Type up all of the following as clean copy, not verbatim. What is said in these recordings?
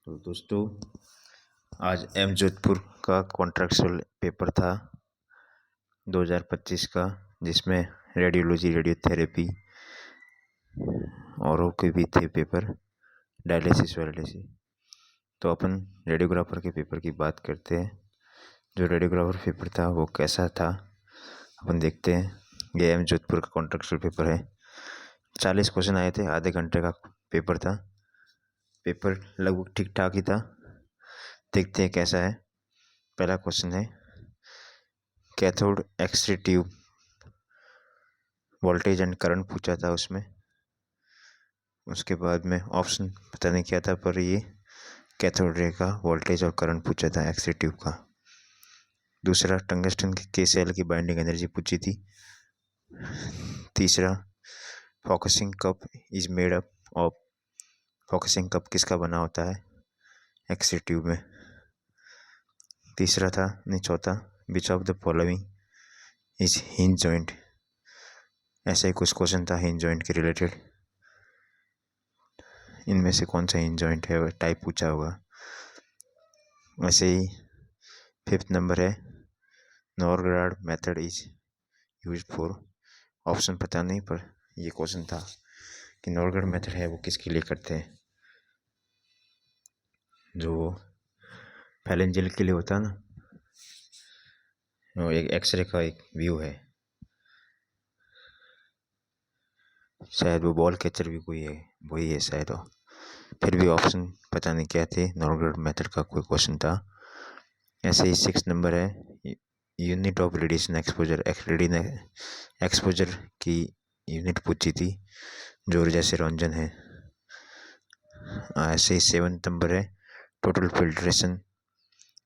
तो दोस्तों, आज एम जोधपुर का कॉन्ट्रैक्चुअल पेपर था 2025 का, जिसमें रेडियोलॉजी, रेडियोथेरेपी और के भी थे पेपर, डायलिसिस वायलिसिस। तो अपन रेडियोग्राफर के पेपर की बात करते हैं। जो रेडियोग्राफर पेपर था वो कैसा था अपन देखते हैं। ये एम जोधपुर का कॉन्ट्रैक्चुअल पेपर है। 40 क्वेश्चन आए थे, आधे घंटे का पेपर था। पेपर लगभग ठीक ठाक ही था। देखते हैं कैसा है। पहला क्वेश्चन है cathode X-ray tube voltage and current पूछा था उसमें। उसके बाद में ऑप्शन पता नहीं क्या था, पर ये कैथोड रे का वोल्टेज और करंट पूछा था एक्स-रे ट्यूब का। दूसरा, टंगस्टन के सेल की बाइंडिंग एनर्जी पूछी थी। तीसरा, focusing cup is made up of. Focusing cup किसका बना होता है एक्स-रे ट्यूब में। चौथा, which of the following is hinge joint. ऐसा ही कुछ क्वेश्चन था हिंज जॉइंट के रिलेटेड। इनमें से कौन सा हिंज जॉइंट है, टाइप पूछा होगा। वैसे ही 5th नंबर है Norgaard method is used for. Option पता नहीं, पर ये क्वेश्चन था कि नॉरग्राड मेथड है वो किसके लिए करते हैं। जो फैलेंजियल के लिए होता है ना, वो एक एक्सरे का एक व्यू है। शायद वो बॉल कैचर भी कोई है, वही है शायद वो। फिर भी ऑप्शन पता नहीं क्या थे, नॉरग्राड मेथड का कोई क्वेश्चन था। ऐसे ही 6 नंबर है unit of radiation exposure. Exposure की यूनिट पूछी थी, जो ऊर्जा से रंजन है। ऐसे ही 7 नंबर है total filtration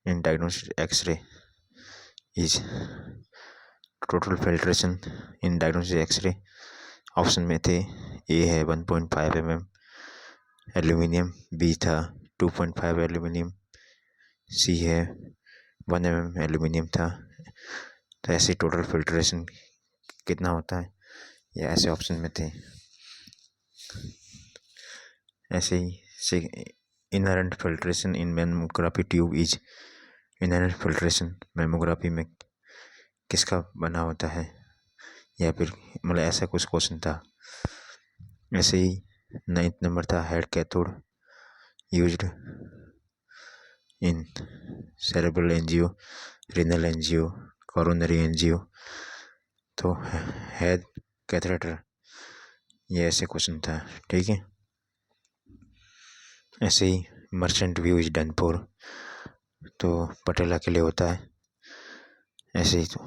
in diagnostic X-ray is. Total filtration in diagnostic X-ray option में थे, ए है 1.5 mm एल्यूमिनियम, बी था 2.5 एल्यूमिनियम, सी है 1 mm एल्यूमिनियम था। तो ऐसे टोटल फिल्ट्रेशन कितना होता है, ये ऐसे ऑप्शन में थे। ऐसे ही inherent filtration in mammography tube is. Inherent filtration mammography में किसका बना होता है, या फिर मतलब ऐसा कुछ क्वेश्चन था। ऐसे ही 9th नंबर था head cathode used in cerebral angio, renal angio, coronary angio. तो हेड कैथेटर, ये ऐसे क्वेश्चन था। ठीक है। ऐसे ही merchant view is done for, तो पटेला के लिए होता है। ऐसे ही तो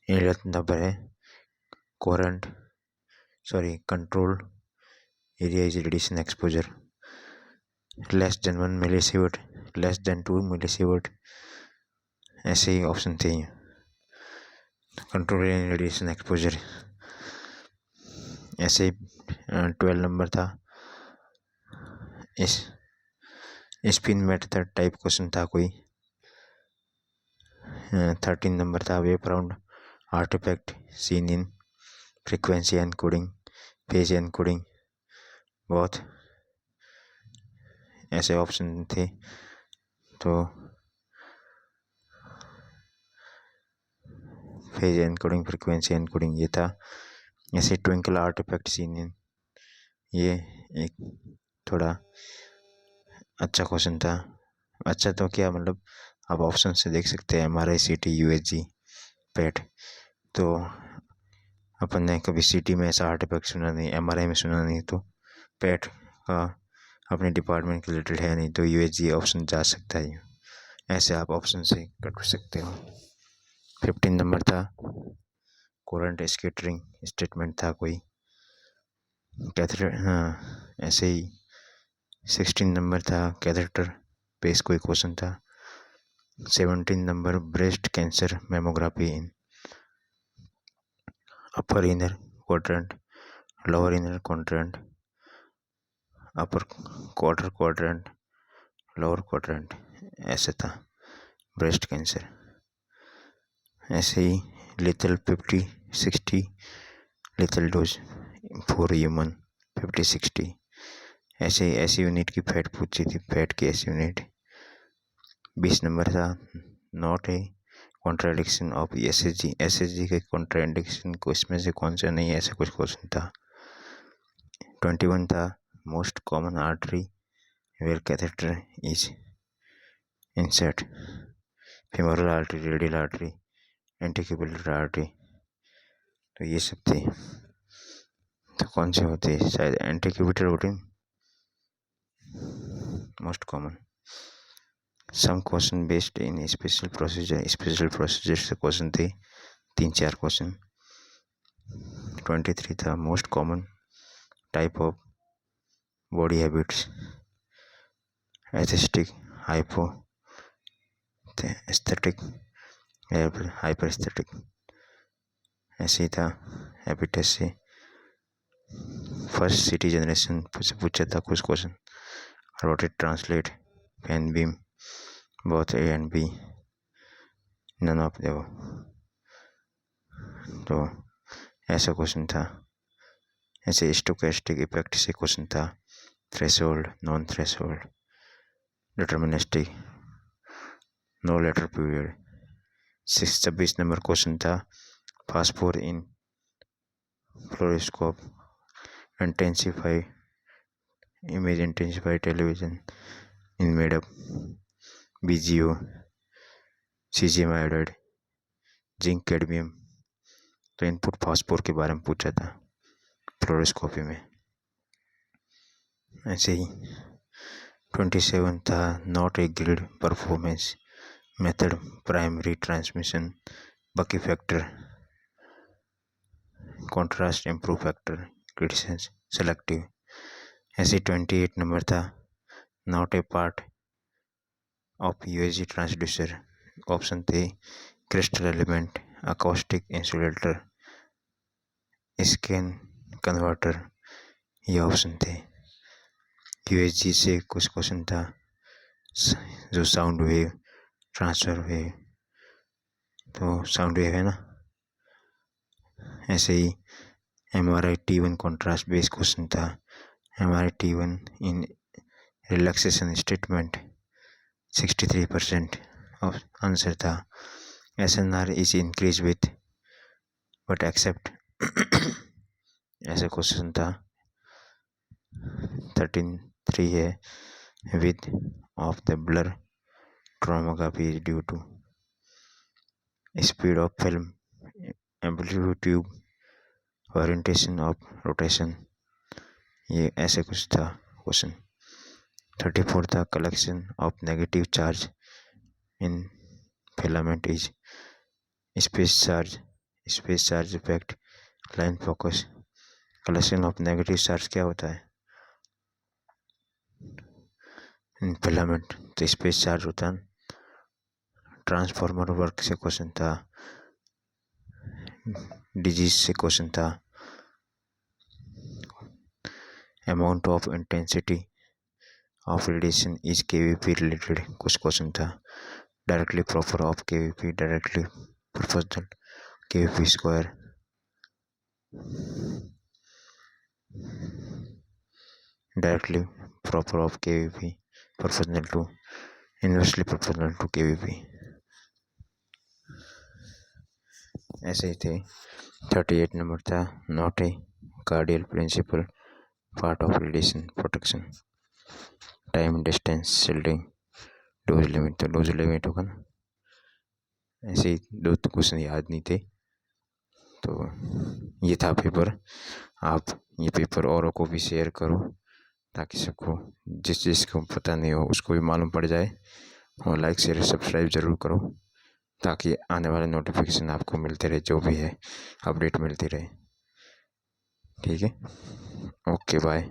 11th नंबर है control area is radiation exposure less than 1 millisievert, less than 2 millisievert. ऐसे ही ऑप्शन थे कंट्रोल एरिया रेडिएशन एक्सपोजर। ऐसे ही 12 नंबर था इस स्पिन मेथड टाइप क्वेश्चन था कोई। 13 नंबर था wave round artifact seen in frequency encoding, phase encoding. बहुत ऐसे ऑप्शन थे। तो फेज एनकोडिंग, फ्रीक्वेंसी एनकोडिंग ये था। ऐसे ट्विंकल आर्टिफैक्ट सीन इन, ये एक थोड़ा अच्छा क्वेश्चन था। अच्छा तो क्या मतलब, आप ऑप्शन से देख सकते हैं MRI, CT, USG, पेट। तो अपन ने कभी CT में ऐसा आर्टिफैक्ट सुना नहीं, MRI में सुना नहीं, तो पेट का अपने डिपार्टमेंट के रिलेटेड है नहीं, तो USG ऑप्शन जा सकता है। ऐसे आप ऑप्शन से कर सकते हो। 15 नंबर था कोरेंट स्कैटरिंग स्टेटमेंट था कोई कैथेटर। हाँ, ऐसे ही 16 नंबर था कैथेटर पेस कोई क्वेश्चन था। 17 number breast cancer mammography in upper inner quadrant, lower inner quadrant, upper quarter quadrant, lower quadrant, ऐसे था ब्रेस्ट कैंसर। ऐसे ही lethal 50-60 lethal dose for human 50-60। ऐसे ऐसी यूनिट की फैट पूछी थी, फैट की ऐसी यूनिट। 20 नंबर था not A contradiction of SSG, SSG के कॉन्ट्राडिक्शन को इसमें से कौन सा नहीं है, ऐसा कुछ क्वेश्चन था। 21 था most common artery where catheter is insert, femoral artery, radial artery, antecubital artery. तो ये सब थे। तो कौन से होते हैं, शायद एंटीक्यूबुलर होते most common. Some question based in special procedure, special procedure से क्वेश्चन थे 3-4 क्वेश्चन। 23 था most common type of body habits, aesthetic, hypo aesthetic, hyper aesthetic. ऐसे ही था हैबिटेस से फर्स्ट सिटी जनरेशन से पूछा था कुछ question. Rotate, translate, fan beam, both A and B, none of the. तो ऐसा क्वेश्चन था। ऐसे स्टोकेस्टिक इफेक्ट से क्वेश्चन था, threshold, non threshold, deterministic, no latent period. 26 number question था phosphor in fluoroscope, intensify image, intensify television in मेडअप, BGO, caesium iodide, zinc, cadmium. तो input phosphor के बारे में पूछा था फ्लोरोस्कोपी में। ऐसे ही 27 था not a grid performance method, primary transmission, Bucky factor, contrast, improve factor, grid selective. ऐसे 28 नंबर था not a part of USG transducer. Option थे crystal element, acoustic insulator, scan converter, ये ऑप्शन थे। यूएसजी से कुछ क्वेश्चन था, जो sound wave, transfer wave, तो साउंड वेव है ना। ऐसे ही MRI T1 contrast based question था। MRI T1 in relaxation statement 63% of answer था। SNR is increase with but except, ऐसा क्वेश्चन था। 13 है with of the blur tomography is due to speed of film, amplitude tube, orientation of rotation, ये ऐसे कुछ था question. 34 था collection of negative charge in filament is space charge effect, line focus. Collection of negative charge क्या होता है in filament, तो space charge होता है। ट्रांसफॉर्मर वर्क से क्वेश्चन था। डिजीज से क्वेश्चन था। Amount of intensity of radiation is kVp related, कुछ क्वेश्चन था। Directly proper of kVp, directly proportional kVp square, directly proper of kVp proportional to, inversely proportional to kVp. ऐसे ही थे। 38 number था not a cardinal principle part of radiation protection, time, distance, shielding, dose limit, तो dose limit होगा ना। ऐसे ही 2 question याद नहीं थे। तो ये था पेपर। आप ये पेपर औरों को भी शेयर करो ताकि सबको, जिसको पता नहीं हो उसको भी मालूम पड़ जाए। और लाइक, शेयर, सब्सक्राइब ज़रूर करो ताकि आने वाले नोटिफिकेशन आपको मिलते रहे, जो भी है अपडेट मिलती रहे। ठीक है, ओके, बाय।